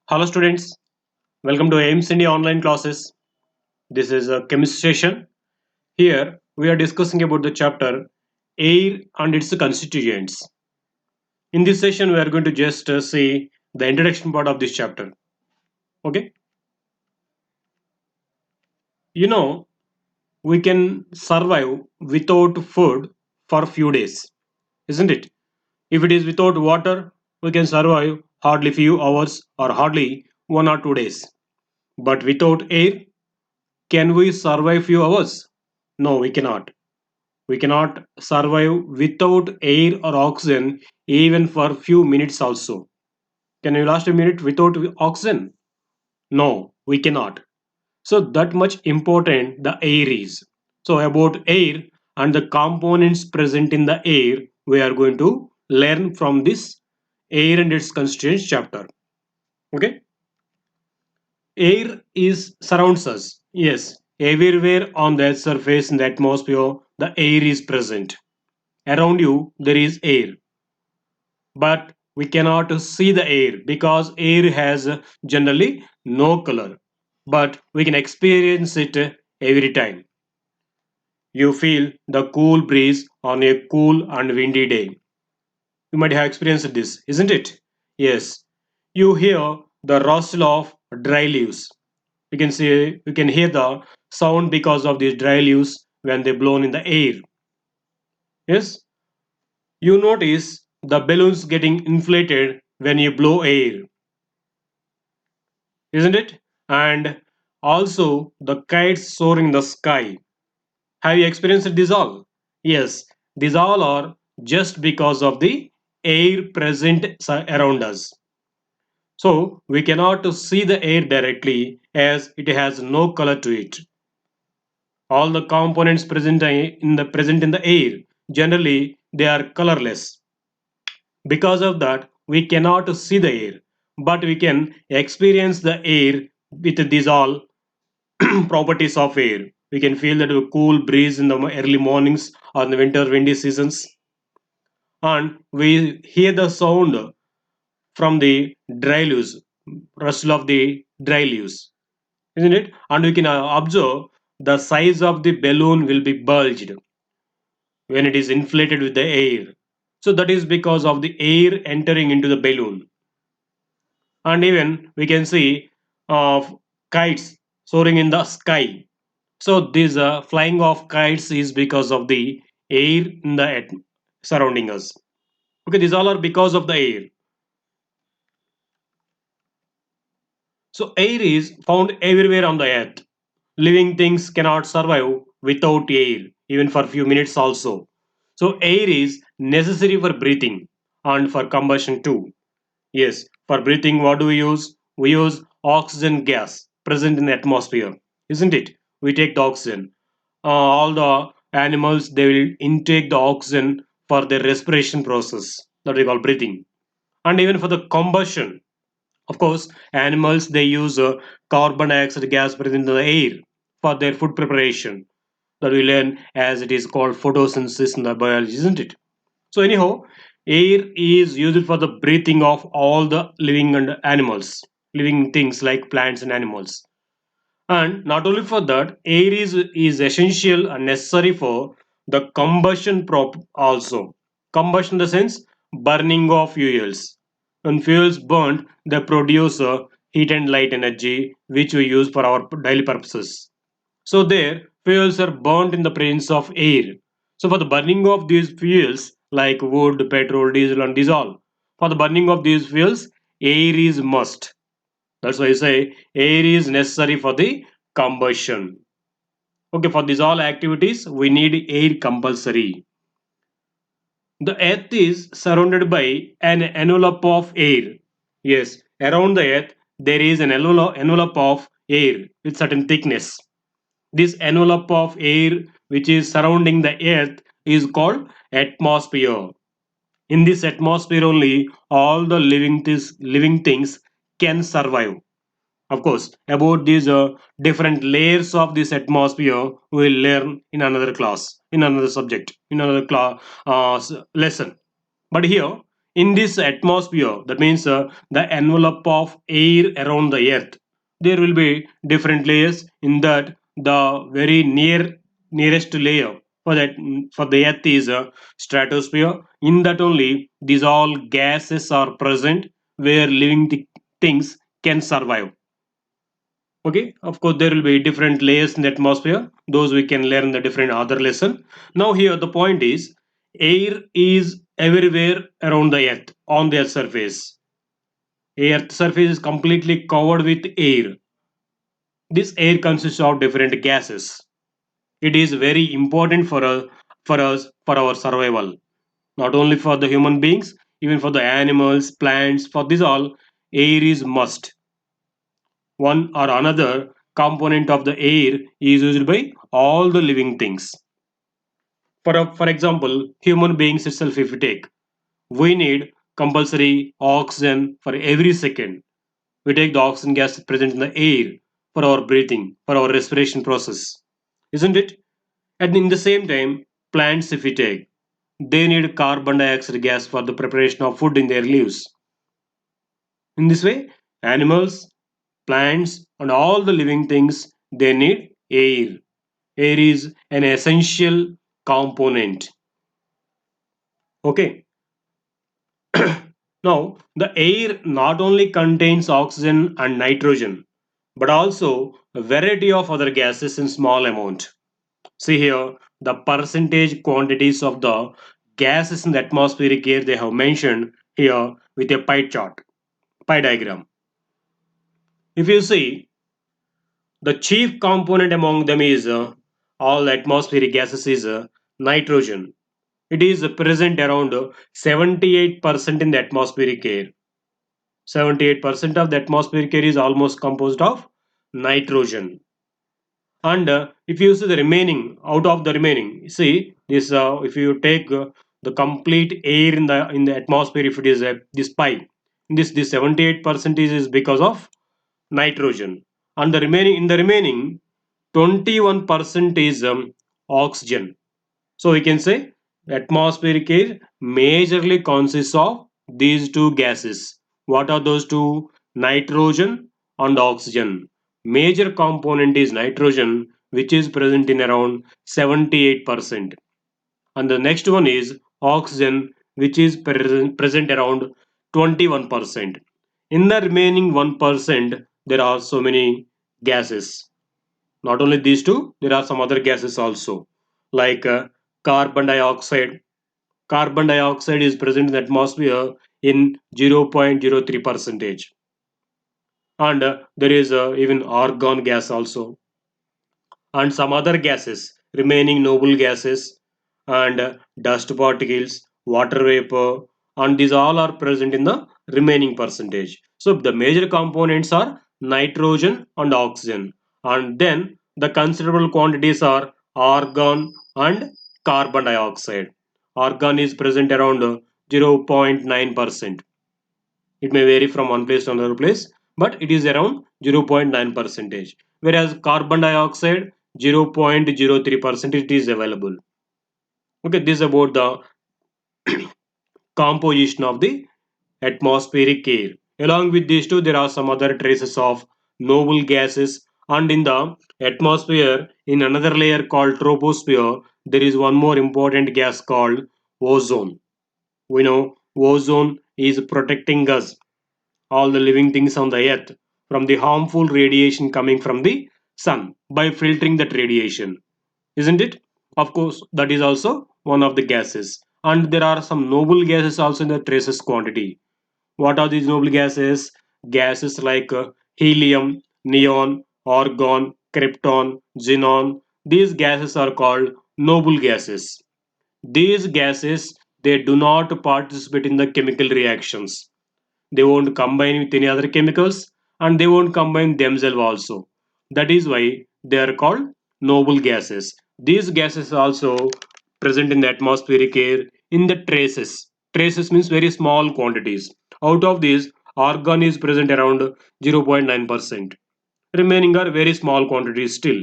Hello students, welcome to aimstoday online classes. This is a chemistry session. Here we are discussing about the chapter air and its constituents. In this session we are going to just see the introduction part of this chapter. Okay, you know we can survive without food for few days, isn't it? If it is without water, we can survive hardly few hours or hardly 1 or 2 days. But without air, can we survive few hours? No, we cannot. We cannot survive without air or oxygen even for few minutes also. Can you last a minute without oxygen? No, we cannot. So that much important the air is. So about air and the components present in the air, we are going to learn from this air and its constituents chapter. Okay? Air is surrounds us. Yes, everywhere on the earth's surface in the atmosphere, the air is present. Around you, there is air, but we cannot see the air because air has generally no color, but we can experience it every time. You feel the cool breeze on a cool and windy day. You might have experienced this, isn't it? Yes. You hear the rustle of dry leaves. You can hear the sound because of these dry leaves when they blown in the air. Yes. You notice the balloons getting inflated when you blow air, isn't it? And also the kites soaring in the sky. Have you experienced this all? Yes, these all are just because of the air present around us. So we cannot see the air directly as it has no color to it. All the components present in the air generally they are colorless. Because of that, we cannot see the air, but we can experience the air with these all properties of air. We can feel that a cool breeze in the early mornings or in the winter windy seasons, and we hear the sound from the dry leaves, rustle of the dry leaves, isn't it? And we can observe the size of the balloon will be bulged when it is inflated with the air. So that is because of the air entering into the balloon. And even we can see kites soaring in the sky. So this flying of kites is because of the air in the surrounding us. Okay, these all are because of the air. So air is found everywhere on the earth. Living things cannot survive without air, even for few minutes also. So air is necessary for breathing and for combustion too. Yes, for breathing, what do we use? We use oxygen gas present in the atmosphere, isn't it? We take the oxygen. All the animals they will intake the oxygen for their respiration process that we call breathing, and even for the combustion. Of course, animals they use carbon dioxide gas present in the air for their food preparation. That we learn as it is called photosynthesis in the biology, isn't it? So anyhow, air is used for the breathing of all the living and animals, living things like plants and animals. And not only for that, air is essential and necessary for the combustion prop also. Combustion in the sense burning of fuels. When fuels burnt, they produce heat and light energy which we use for our daily purposes. So there, fuels are burnt in the presence of air. So for the burning of these fuels like wood, petrol, diesel, and diesel, for the burning of these fuels, air is must. That's why I say air is necessary for the combustion. Okay, for these all activities, we need air compulsory. The earth is surrounded by an envelope of air. Yes, around the earth, there is an envelope of air with certain thickness. This envelope of air which is surrounding the earth is called atmosphere. In this atmosphere only all the living things can survive. Of course, about these different layers of this atmosphere we will learn in another class, in another subject, in another lesson. But here in this atmosphere, that means the envelope of air around the earth, there will be different layers. In that, the very nearest layer for that, for the earth is stratosphere. In that only these all gases are present where living things can survive. Okay, of course there will be different layers in the atmosphere. Those we can learn in the different other lesson. Now here the point is, air is everywhere around the earth on the earth surface. Earth surface is completely covered with air. This air consists of different gases. It is very important for our survival. Not only for the human beings, even for the animals, plants. For this all, air is must. One or another component of the air is used by all the living things. For example, human beings itself, if we take, we need compulsory oxygen for every second. We take the oxygen gas present in the air for our breathing, for our respiration process, isn't it? And in the same time, plants, if we take, they need carbon dioxide gas for the preparation of food in their leaves. In this way, animals, plants, and all the living things, they need air. Air is an essential component. Okay. Now, the air not only contains oxygen and nitrogen, but also a variety of other gases in small amount. See here, the percentage quantities of the gases in the atmospheric air they have mentioned here with a pie chart, pie diagram. If you see, the chief component among them is all atmospheric gases is nitrogen. It is present around 78% in the atmospheric air. 78% of the atmospheric air is almost composed of nitrogen. And if you see the remaining, out of the remaining, see this, if you take the complete air in the atmosphere, if it is this pi, this 78% is because of nitrogen, and the remaining 21% is oxygen. So we can say atmospheric air majorly consists of these two gases. What are those two? Nitrogen and oxygen. Major component is nitrogen, which is present in around 78%. And the next one is oxygen, which is present around 21%. In the remaining 1%, there are so many gases. Not only these two, there are some other gases also, like carbon dioxide. Carbon dioxide is present in the atmosphere in 0.03 percentage, and there is even argon gas also, and some other gases, remaining noble gases, and dust particles, water vapor, and these all are present in the remaining percentage. So the major components are nitrogen and oxygen, and then the considerable quantities are argon and carbon dioxide. Argon is present around 0.9%. It may vary from one place to another place, but it is around 0.9 percentage. Whereas carbon dioxide 0.03 percent it is available. Okay, this is about the composition of the atmospheric air. Along with these two, there are some other traces of noble gases, and in the atmosphere, in another layer called troposphere, there is one more important gas called ozone. We know ozone is protecting us, all the living things on the earth, from the harmful radiation coming from the sun by filtering that radiation, isn't it? Of course, that is also one of the gases. And there are some noble gases also in the traces quantity. What are these noble gases? Gases like helium, neon, argon, krypton, xenon. These gases are called noble gases. These gases, they do not participate in the chemical reactions. They won't combine with any other chemicals, and they won't combine themselves also. That is why they are called noble gases. These gases are also present in the atmospheric air in the traces. Traces means very small quantities. Out of these, argon is present around 0.9%. Remaining are very small quantities still.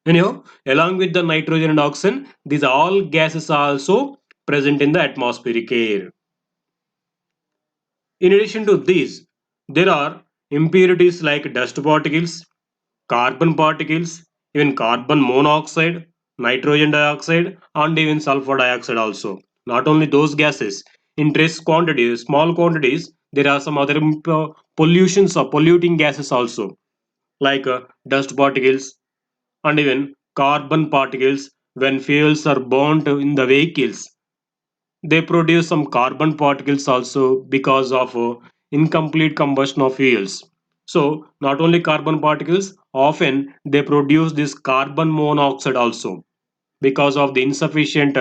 Anyhow, along with the nitrogen and oxygen, these all gases are also present in the atmospheric air. In addition to these, there are impurities like dust particles, carbon particles, even carbon monoxide, nitrogen dioxide, and even sulfur dioxide also. Not only those gases, in trace quantities, small quantities, there are some other pollutions or polluting gases also, like dust particles and even carbon particles. When fuels are burnt in the vehicles, they produce some carbon particles also because of incomplete combustion of fuels. So, not only carbon particles, often they produce this carbon monoxide also because of the insufficient,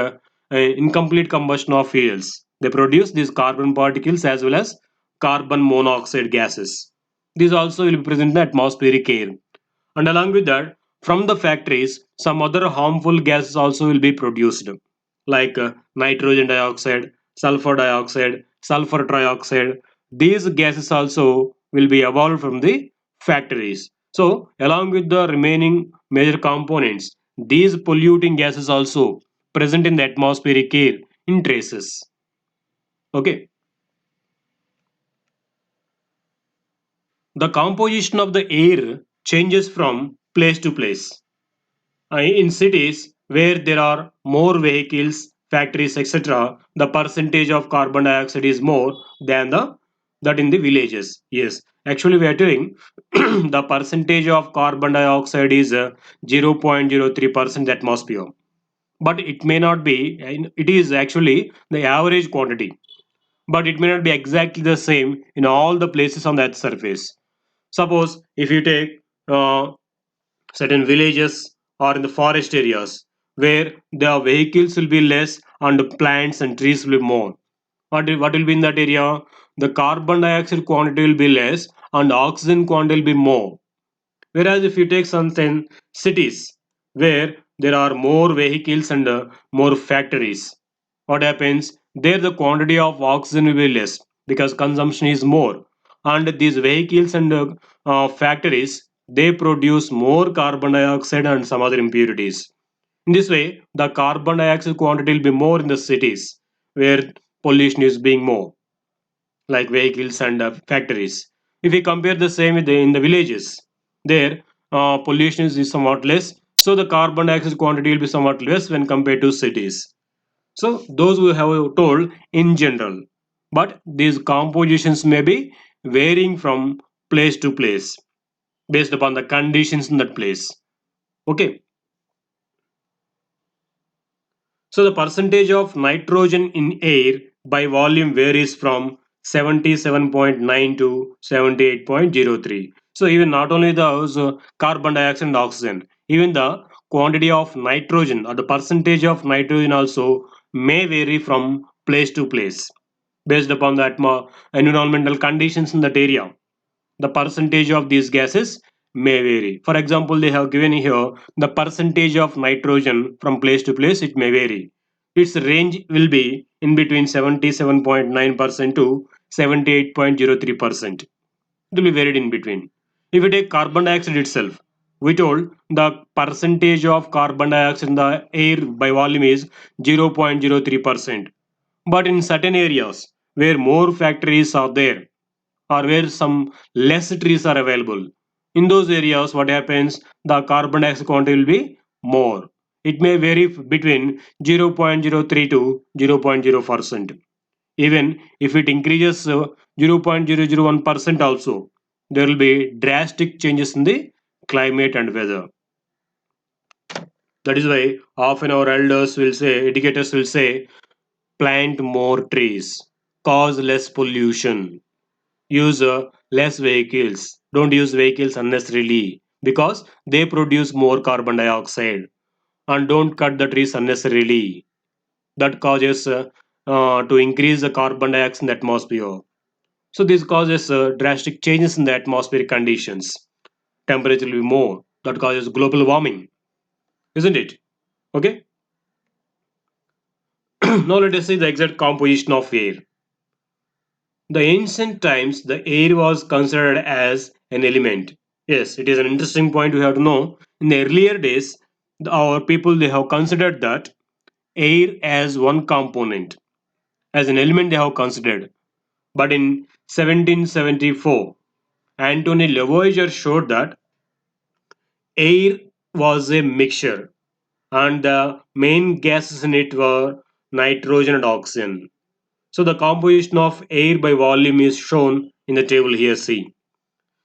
incomplete combustion of fuels. They produce these carbon particles as well as carbon monoxide gases. These also will be present in the atmospheric air. And along with that, from the factories, some other harmful gases also will be produced, like nitrogen dioxide, sulfur trioxide. These gases also will be evolved from the factories. So, along with the remaining major components, these polluting gases also present in the atmospheric air in traces. Okay, the composition of the air changes from place to place. In cities where there are more vehicles, factories, etc., the percentage of carbon dioxide is more than the that in the villages. Yes, actually we are doing the percentage of carbon dioxide is 0.03% atmosphere, but it may not be. It is actually the average quantity, but it may not be exactly the same in all the places on that surface. Suppose if you take certain villages or in the forest areas where the vehicles will be less and plants and trees will be more. What will be in that area? The carbon dioxide quantity will be less and oxygen quantity will be more. Whereas if you take some cities where there are more vehicles and more factories, what happens? There the quantity of oxygen will be less because consumption is more. And these vehicles and factories, they produce more carbon dioxide and some other impurities. In this way, the carbon dioxide quantity will be more in the cities where pollution is being more, like vehicles and factories. If we compare the same with in the villages, there pollution is somewhat less, so the carbon dioxide quantity will be somewhat less when compared to cities. So those we have told in general, but these compositions may be varying from place to place based upon the conditions in that place. Okay, so the percentage of nitrogen in air by volume varies from 77.9 to 78.03. So even not only those carbon dioxide and oxygen, even the quantity of nitrogen or the percentage of nitrogen also may vary from place to place based upon the environmental conditions in that area. The percentage of these gases may vary. For example, they have given here the percentage of nitrogen from place to place, it may vary. Its range will be in between 77.9% to 78.03%. It will be varied in between. If we take carbon dioxide itself, we told the percentage of carbon dioxide in the air by volume is 0.03%. But in certain areas where more factories are there, or where some less trees are available, in those areas what happens, the carbon dioxide quantity will be more. It may vary between 0.03 to 0.0%. Even if it increases 0.001% also, there will be drastic changes in the climate and weather. That is why often our elders will say, educators will say, plant more trees, cause less pollution, use less vehicles, don't use vehicles unnecessarily because they produce more carbon dioxide, and don't cut the trees unnecessarily, that causes to increase the carbon dioxide in the atmosphere. So this causes drastic changes in the atmospheric conditions. Temperature will be more, that causes global warming, isn't it? Okay. Now let us see the exact composition of air. The ancient times, the air was considered as an element. Yes, it is an interesting point we have to know. In the earlier days, our people they have considered that air as one component, as an element they have considered. But in 1774, Anthony Lavoisier showed that air was a mixture and the main gases in it were nitrogen and oxygen. So the composition of air by volume is shown in the table here. See.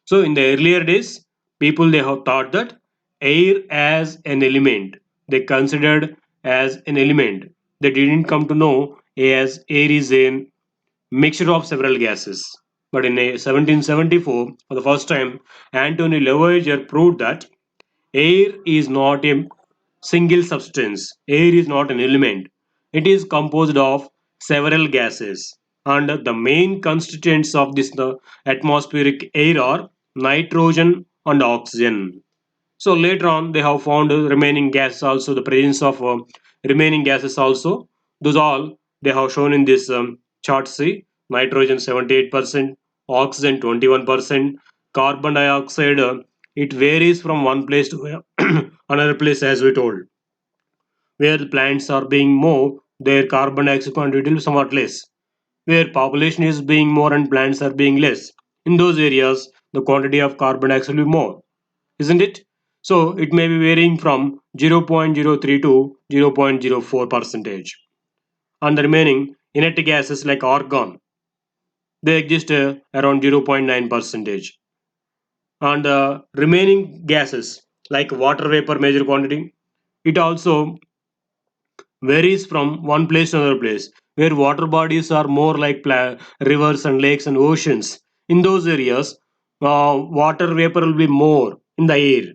So in the earlier days, people they have thought that air as an element. They considered as an element. They didn't come to know as air is a mixture of several gases. But in 1774, for the first time, Anthony Lavoisier proved that air is not a single substance. Air is not an element. It is composed of several gases. And the main constituents of this the atmospheric air are nitrogen and oxygen. So later on, they have found remaining gases also, the presence of remaining gases also. Those all they have shown in this chart. See, nitrogen 78%, oxygen 21%, carbon dioxide. It varies from one place to another place, as we told. Where the plants are being more, their carbon dioxide quantity will be somewhat less. Where population is being more and plants are being less. In those areas, the quantity of carbon dioxide will be more, isn't it? So it may be varying from 0.03 to 0.04 percentage. And the remaining inert gases like argon, they exist around 0.9 percentage. And the remaining gases like water vapor major quantity, it also varies from one place to another place. Where water bodies are more like rivers and lakes and oceans, in those areas, water vapor will be more in the air.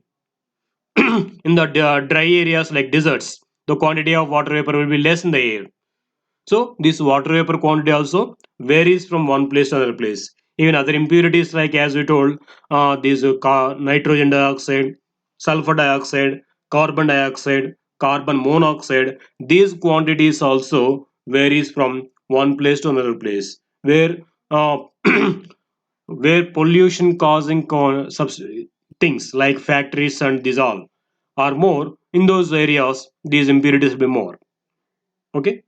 In the dry areas like deserts, the quantity of water vapor will be less in the air. So this water vapor quantity also varies from one place to another place. Even other impurities like as we told, these nitrogen dioxide, sulfur dioxide, carbon dioxide, carbon monoxide, these quantities also varies from one place to another place. Where uh, where pollution causing things like factories and these all are more, in those areas these impurities will be more. Okay,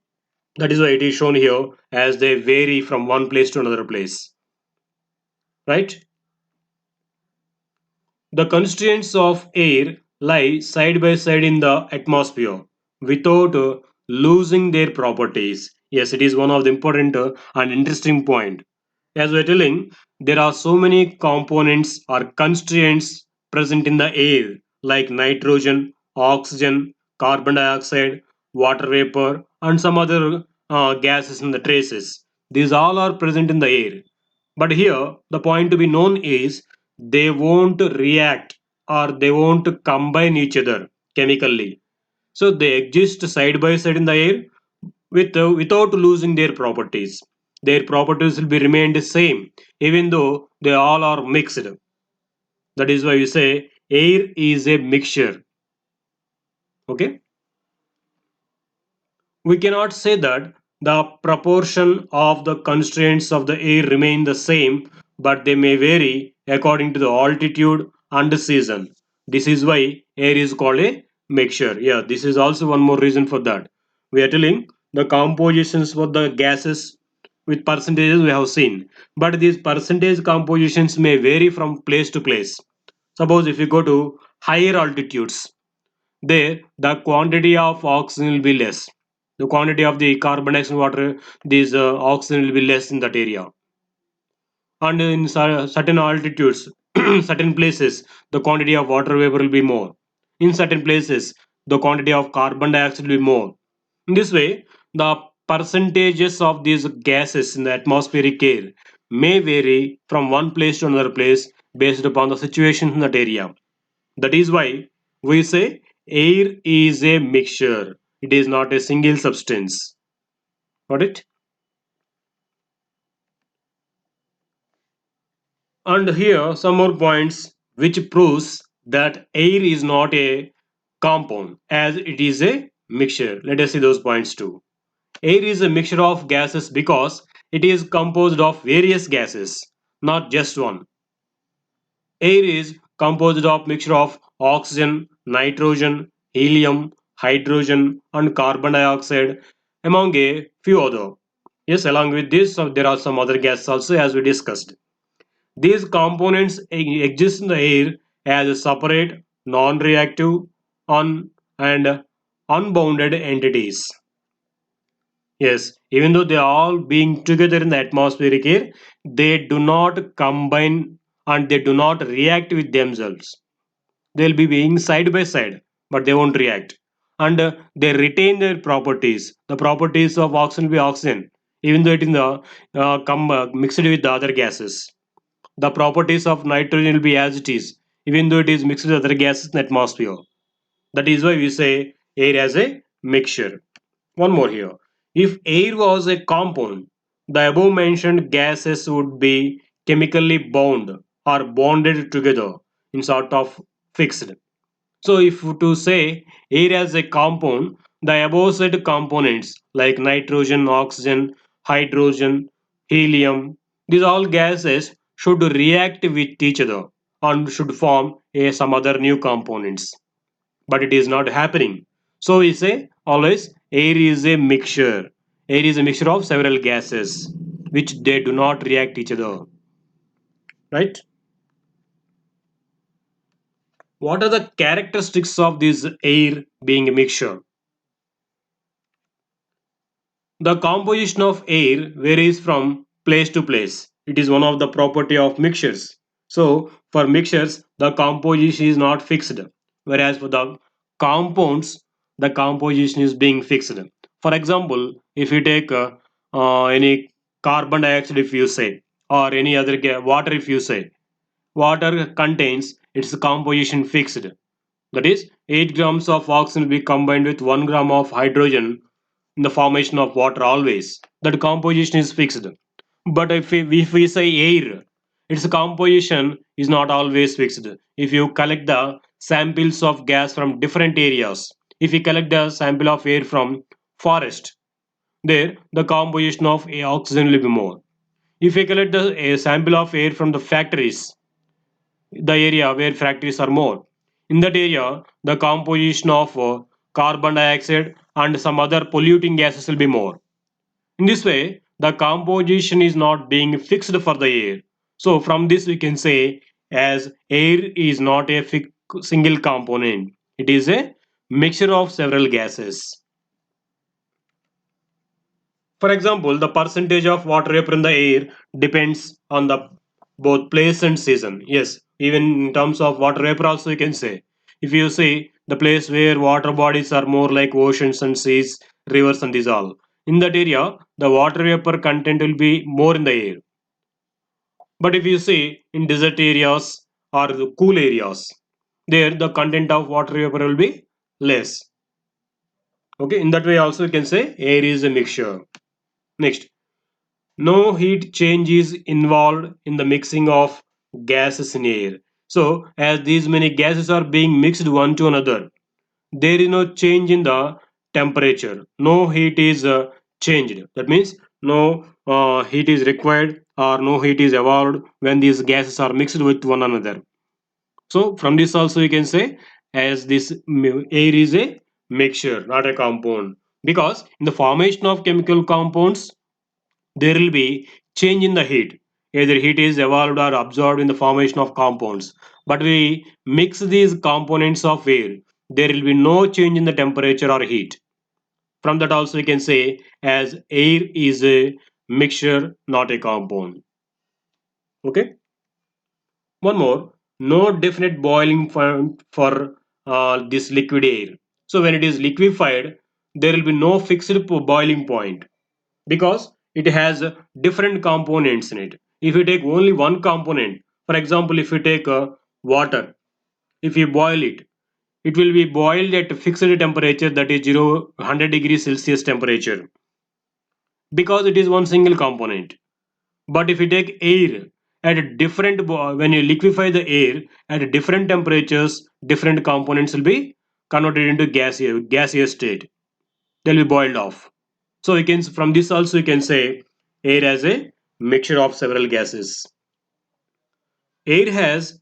that is why it is shown here as they vary from one place to another place, right? The constituents of air lie side by side in the atmosphere without losing their properties. Yes, it is one of the important and interesting point. As we're telling, there are so many components or constituents present in the air like nitrogen, oxygen, carbon dioxide, water vapor, and some other gases in the traces. These all are present in the air. But here, the point to be known is they won't react or they won't combine each other chemically. So they exist side by side in the air without losing their properties. Their properties will be remained the same even though they all are mixed. That is why we say air is a mixture. Okay. We cannot say that the proportion of the constraints of the air remain the same, but they may vary according to the altitude and the season. This is why air is called a mixture. Yeah, this is also one more reason for that. We are telling the compositions for the gases with percentages we have seen, but these percentage compositions may vary from place to place. Suppose if you go to higher altitudes, there the quantity of oxygen will be less, the quantity of the carbon dioxide water, this oxygen will be less in that area. And in certain altitudes certain places the quantity of water vapor will be more. In certain places the quantity of carbon dioxide will be more. In this way the percentages of these gases in the atmospheric air may vary from one place to another place based upon the situation in that area. That is why we say air is a mixture. It is not a single substance. Got it? And here some more points which proves that air is not a compound as it is a mixture. Let us see those points too. Air is a mixture of gases because it is composed of various gases, not just one. Air is composed of mixture of oxygen, nitrogen, helium, hydrogen, and carbon dioxide, among a few other. Yes, along with this, there are some other gases also as we discussed. These components exist in the air as separate, non-reactive, and unbounded entities. Yes, even though they are all being together in the atmospheric air, they do not combine and they do not react with themselves. They'll be being side by side, but they won't react. And they retain their properties. The properties of oxygen will be oxygen, even though it is mixed with the other gases. The properties of nitrogen will be as it is, even though it is mixed with other gases in the atmosphere. That is why we say air as a mixture. One more here. If air was a compound, the above mentioned gases would be chemically bound or bonded together in sort of fixed. So if to say air as a compound, the above said components like nitrogen, oxygen, hydrogen, helium, these all gases should react with each other and should form some other new components. But it is not happening. So we say always air is a mixture. Air is a mixture of several gases which they do not react each other. Right? What are the characteristics of this air being a mixture? The composition of air varies from place to place. It is one of the property of mixtures. So for mixtures, the composition is not fixed, whereas for the compounds, the composition is being fixed. For example, if you take any carbon dioxide, if you say, or any other water, if you say, water contains its composition fixed. That is, 8 grams of oxygen will be combined with 1 gram of hydrogen in the formation of water always. That composition is fixed. But if we say air, its composition is not always fixed. If you collect the samples of gas from different areas, if you collect the sample of air from forest, there the composition of oxygen will be more. If you collect the a sample of air from the factories, the area where factories are more. In that area, the composition of carbon dioxide and some other polluting gases will be more. In this way, the composition is not being fixed for the air. So, from this, we can say as air is not a single component, it is a mixture of several gases. For example, the percentage of water vapor in the air depends on the both place and season. Yes, even in terms of water vapor also you can say. If you see the place where water bodies are more like oceans and seas, rivers and these all. In that area, the water vapor content will be more in the air. But if you see in desert areas or the cool areas, there the content of water vapor will be less. Okay, in that way also you can say air is a mixture. Next, no heat change is involved in the mixing of gases in air. So, as these many gases are being mixed one to another, there is no change in the temperature. No heat is changed. That means no heat is required or no heat is evolved when these gases are mixed with one another. So, from this also you can say as this air is a mixture, not a compound. Because in the formation of chemical compounds, there will be change in the heat. Either heat is evolved or absorbed in the formation of compounds. But we mix these components of air, there will be no change in the temperature or heat. From that also we can say as air is a mixture, not a compound. Okay. One more, no definite boiling point for this liquid air. So when it is liquefied, there will be no fixed boiling point because it has different components in it. If you take only one component, for example, if you take water, if you boil it, it will be boiled at a fixed temperature, that is 100 degrees Celsius temperature, because it is one single component. But if you take air at a different, when you liquefy the air at different temperatures, different components will be converted into gaseous state. They'll be boiled off. So you can, from this also you can say air as a mixture of several gases. Air has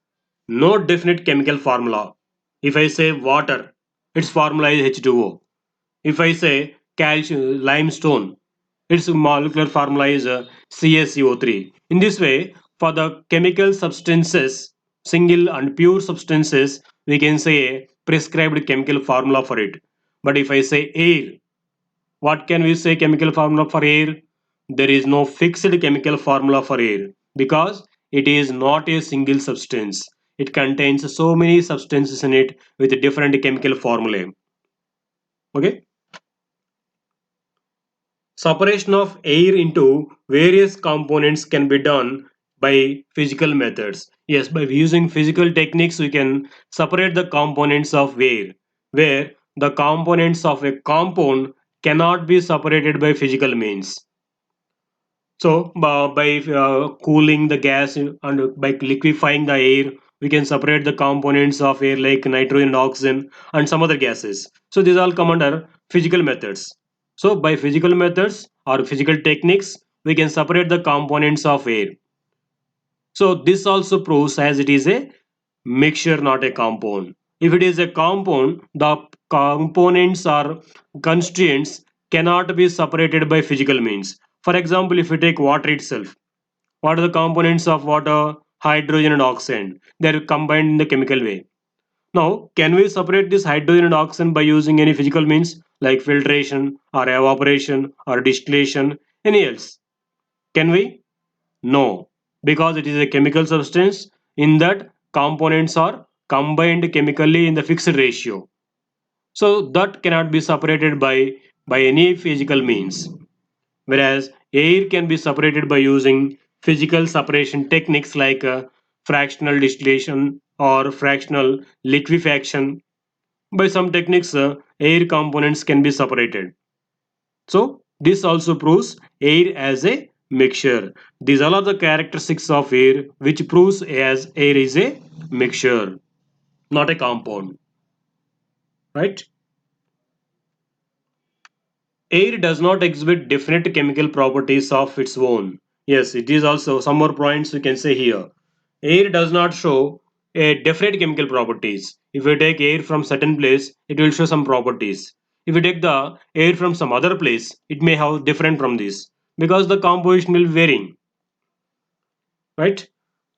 no definite chemical formula. If I say water, its formula is H2O. If I say calcium, limestone, Its molecular formula is CaCO3. In this way, for the chemical substances, single and pure substances, we can say a prescribed chemical formula for it. But if I say air, what can we say chemical formula for air? There is no fixed chemical formula for air because it is not a single substance. It contains so many substances in it with different chemical formulae. Okay. Separation of air into various components can be done by physical methods. Yes, by using physical techniques, we can separate the components of air, where the components of a compound cannot be separated by physical means. So, by cooling the gas and by liquefying the air, we can separate the components of air like nitrogen, oxygen, and some other gases. So, these all come under physical methods. So, by physical methods or physical techniques, we can separate the components of air. So, this also proves as it is a mixture, not a compound. If it is a compound, the components or constituents cannot be separated by physical means. For example, if you take water itself, what are the components of water? Hydrogen and oxygen. They are combined in the chemical way. Now, can we separate this hydrogen and oxygen by using any physical means like filtration or evaporation or distillation? Any else? Can we? No, because it is a chemical substance in that components are combined chemically in the fixed ratio. So that cannot be separated by any physical means. Whereas air can be separated by using physical separation techniques like fractional distillation or fractional liquefaction. By some techniques, air components can be separated. So this also proves air as a mixture. These all are the characteristics of air which proves as air is a mixture, not a compound, right? Air does not exhibit definite chemical properties of its own. Yes, it is also some more points we can say here. Air does not show a definite chemical properties. If you take air from certain place, it will show some properties. If you take the air from some other place, it may have different from this because the composition will vary, right?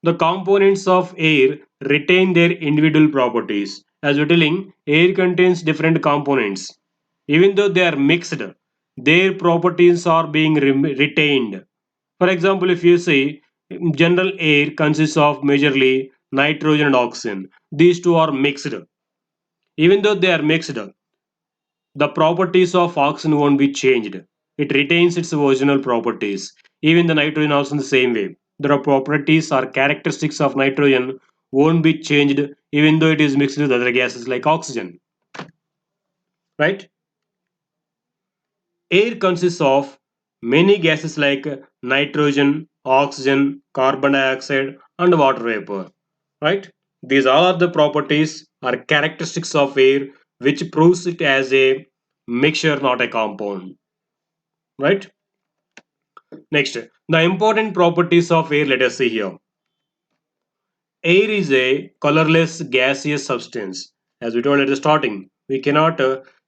The components of air retain their individual properties. As we're telling, air contains different components. Even though they are mixed, their properties are being retained. For example, if you say general air consists of majorly nitrogen and oxygen, these two are mixed. Even though they are mixed, the properties of oxygen won't be changed. It retains its original properties. Even the nitrogen also in the same way. The properties or characteristics of nitrogen won't be changed even though it is mixed with other gases like oxygen. Right? Air consists of many gases like nitrogen, oxygen, carbon dioxide, and water vapor. Right? These all are the properties or characteristics of air which proves it as a mixture, not a compound. Right? Next, the important properties of air, let us see here. Air is a colorless gaseous substance. As we told at the starting, we cannot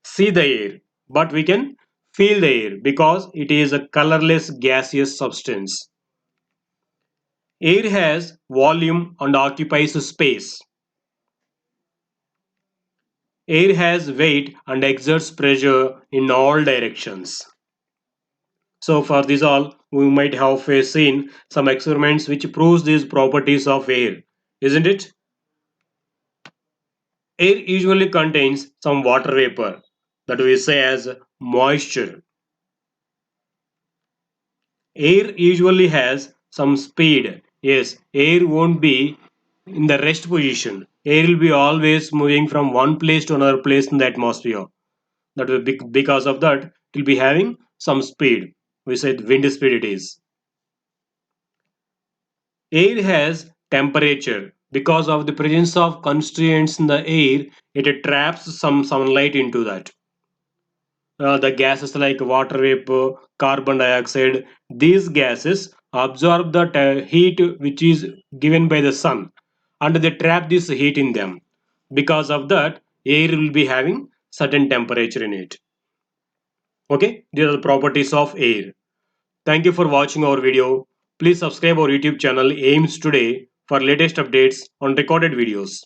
see the air, but we can feel the air because it is a colorless gaseous substance. Air has volume and occupies space. Air has weight and exerts pressure in all directions. So for this all, we might have seen some experiments which proves these properties of air, isn't it? Air usually contains some water vapor that we say as moisture. Air usually has some speed. Yes, air won't be in the rest position. Air will be always moving from one place to another place in the atmosphere. That will be because of that, it will be having some speed. We said wind speed it is. Air has temperature. Because of the presence of constituents in the air, it traps some sunlight into that. The gases like water vapor, carbon dioxide, these gases absorb the heat which is given by the sun and they trap this heat in them. Because of that, air will be having certain temperature in it. Okay, these are the properties of air. Thank you for watching our video. Please subscribe our YouTube channel Aims Today for latest updates on recorded videos.